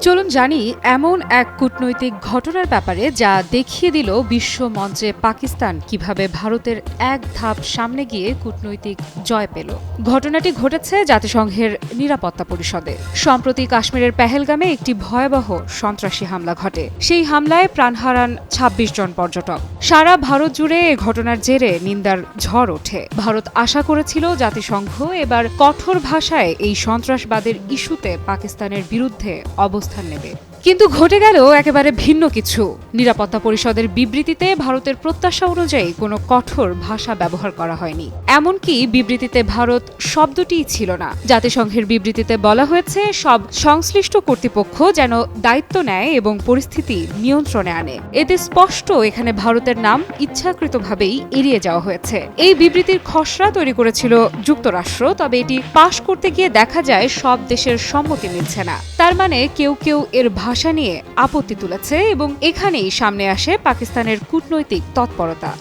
চলুন জানি এমন এক কূটনৈতিক ঘটনার ব্যাপারে যা দেখিয়ে দিল বিশ্ব মঞ্চে পাকিস্তান কিভাবে ভারতের এক ধাপ সামনে গিয়ে কূটনৈতিক জয় পেল। ঘটনাটি ঘটেছে জাতিসংঘের নিরাপত্তা পরিষদে। সম্প্রতি কাশ্মীরের পেহেলগামে একটি ভয়াবহ সন্ত্রাসী হামলা ঘটে। সেই হামলায় প্রাণ হারান ২৬ জন পর্যটক। সারা ভারত জুড়ে এ ঘটনার জেরে নিন্দার ঝড় ওঠে। ভারত আশা করেছিল জাতিসংঘ এবার কঠোর ভাষায় এই সন্ত্রাসবাদের ইস্যুতে পাকিস্তানের বিরুদ্ধে অবস্থান নেবে, কিন্তু ঘটে গেল একেবারে ভিন্ন কিছু। নিরাপত্তা পরিষদের বিবৃতিতে ভারতের প্রত্যাশা অনুযায়ী কোনো কঠোর ভাষা ব্যবহার করা হয়নি। এমনকি বিবৃতিতে ভারত শব্দটিই ছিল না। জাতিসংঘের বিবৃতিতে বলা হয়েছে সব সংশ্লিষ্ট কর্তৃপক্ষ যেন দায়িত্ব নেয় এবং পরিস্থিতি নিয়ন্ত্রণে আনে। এতে স্পষ্ট এখানে ভারতের নাম ইচ্ছাকৃতভাবেই এড়িয়ে যাওয়া হয়েছে। এই বিবৃতির খসড়া তৈরি করেছিল যুক্তরাষ্ট্র, তবে এটি পাশ করতে গিয়ে দেখা যায় সব দেশের সম্মতি মিলছে না। তার মানে কেউ কেউ এর ভাষা নিয়ে আপত্তি তুলেছে এবং এখানেই সামনে আসে পাকিস্তানের কূটনৈতিক তৎপরতা।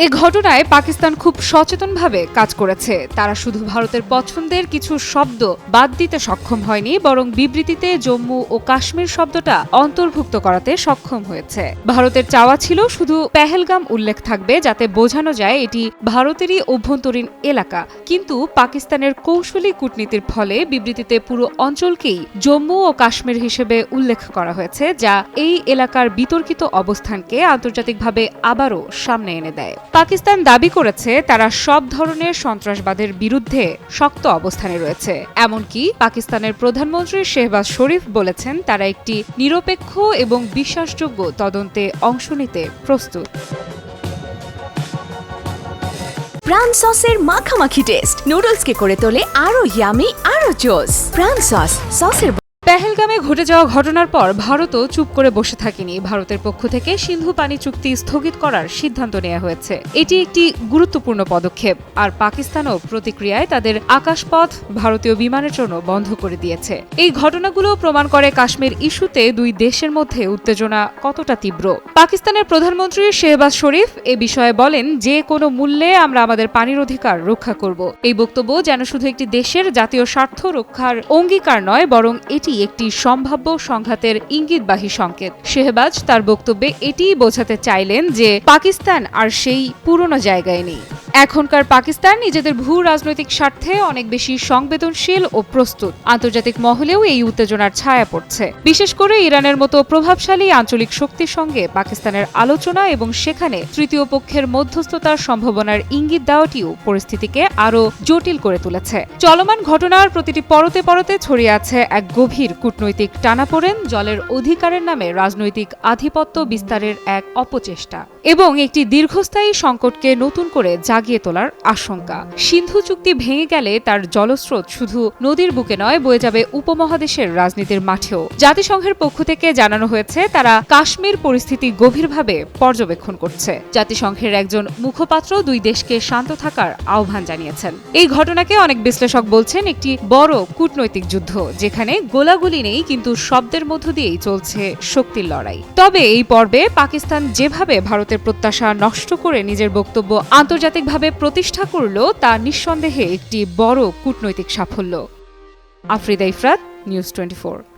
এ ঘটনায় পাকিস্তান খুব সচেতনভাবে কাজ করেছে। তারা শুধু ভারতের পছন্দের কিছু শব্দ বাদ দিতে সক্ষম হয়নি, বরং বিবৃতিতে জম্মু ও কাশ্মীর শব্দটা অন্তর্ভুক্ত করাতে সক্ষম হয়েছে। ভারতের চাওয়া ছিল শুধু পেহেলগাম উল্লেখ থাকবে, যাতে বোঝানো যায় এটি ভারতেরই অভ্যন্তরীণ এলাকা। কিন্তু পাকিস্তানের কৌশলী কূটনীতির ফলে বিবৃতিতে পুরো অঞ্চলকেই জম্মু ও কাশ্মীর হিসেবে উল্লেখ করা হয়েছে, যা এই এলাকার বিতর্কিত অবস্থানকে আন্তর্জাতিকভাবে আবারও সামনে এনে দেয়। পাকিস্তান দাবি করেছে তারা সব ধরনের সন্ত্রাসবাদের বিরুদ্ধে শক্ত অবস্থানে রয়েছে। এমনকি পাকিস্তানের প্রধানমন্ত্রী শেহবাজ শরীফ বলেছেন তারা একটি নিরপেক্ষ এবং বিশ্বাসযোগ্য তদন্তে অংশ নিতে প্রস্তুত। প্রাণ সসের মাখামাখি টেস্ট নুডলসকে করে তোলে আরো ইয়ামি, আরো জোস। প্রাণ সসের পেহেলগামে ঘটে যাওয়া ঘটনার পর ভারতও চুপ করে বসে থাকেনি। ভারতের পক্ষ থেকে সিন্ধু পানি চুক্তি স্থগিত করার সিদ্ধান্ত নেওয়া হয়েছে। এটি একটি গুরুত্বপূর্ণ পদক্ষেপ। আর পাকিস্তানও প্রতিক্রিয়ায় তাদের আকাশপথ ভারতীয় বিমানের জন্য বন্ধ করে দিয়েছে। এই ঘটনাগুলো প্রমাণ করে কাশ্মীর ইস্যুতে দুই দেশের মধ্যে উত্তেজনা কতটা তীব্র। পাকিস্তানের প্রধানমন্ত্রী শেহবাজ শরীফ এ বিষয়ে বলেন, যে কোনো মূল্যে আমরা আমাদের পানির অধিকার রক্ষা করব। এই বক্তব্য যেন শুধু একটি দেশের জাতীয় স্বার্থ রক্ষার অঙ্গীকার নয়, বরং এটি একটি সম্ভাব্য সংঘাতের ইঙ্গিতবাহী সংকেত। শেহবাজ তার বক্তব্যে এটিই বোঝাতে চাইলেন যে পাকিস্তান আর সেই পুরনো জায়গায় নেই। এখনকার পাকিস্তান নিজেদের ভূ রাজনৈতিক স্বার্থে অনেক বেশি সংবেদনশীল ও প্রস্তুত। আন্তর্জাতিক মহলেও এই উত্তেজনার ছায়া পড়ছে। বিশেষ করে ইরানের মতো প্রভাবশালী আঞ্চলিক শক্তির সঙ্গে পাকিস্তানের আলোচনা এবং সেখানে তৃতীয় পক্ষের মধ্যস্থতার সম্ভাবনার ইঙ্গিত দেওয়াটিও পরিস্থিতিকে আরও জটিল করে তুলেছে। চলমান ঘটনার প্রতিটি পরতে পরতে ছড়িয়ে আছে এক গভীর কূটনৈতিক টানাপোড়েন, জলের অধিকারের নামে রাজনৈতিক আধিপত্য বিস্তারের এক অপচেষ্টা এবং একটি দীর্ঘস্থায়ী সংকটকে নতুন করে জাগিয়ে তোলার আশঙ্কা। সিন্ধু চুক্তি ভেঙে গেলে তার জলস্রোত শুধু নদীর বুকে নয়, বয়ে যাবে উপমহাদেশের রাজনীতির মাঠেও। জাতিসংঘের পক্ষ থেকে জানানো হয়েছে তারা কাশ্মীর পরিস্থিতি গভীরভাবে পর্যবেক্ষণ করছে। জাতিসংঘের একজন মুখপাত্র দুই দেশকে শান্ত থাকার আহ্বান জানিয়েছেন। এই ঘটনাকে অনেক বিশ্লেষক বলছেন একটি বড় কূটনৈতিক যুদ্ধ, যেখানে গোলাগুলি নেই, কিন্তু শব্দের মধ্য দিয়েই চলছে শক্তির লড়াই। তবে এই পর্বে পাকিস্তান যেভাবে ভারতের প্রত্যাশা নষ্ট করে নিজের বক্তব্য আন্তর্জাতিকভাবে প্রতিষ্ঠা করল, তা নিঃসন্দেহে একটি বড় কূটনৈতিক সাফল্য। আফরিদা ইফরাত, নিউজ 24।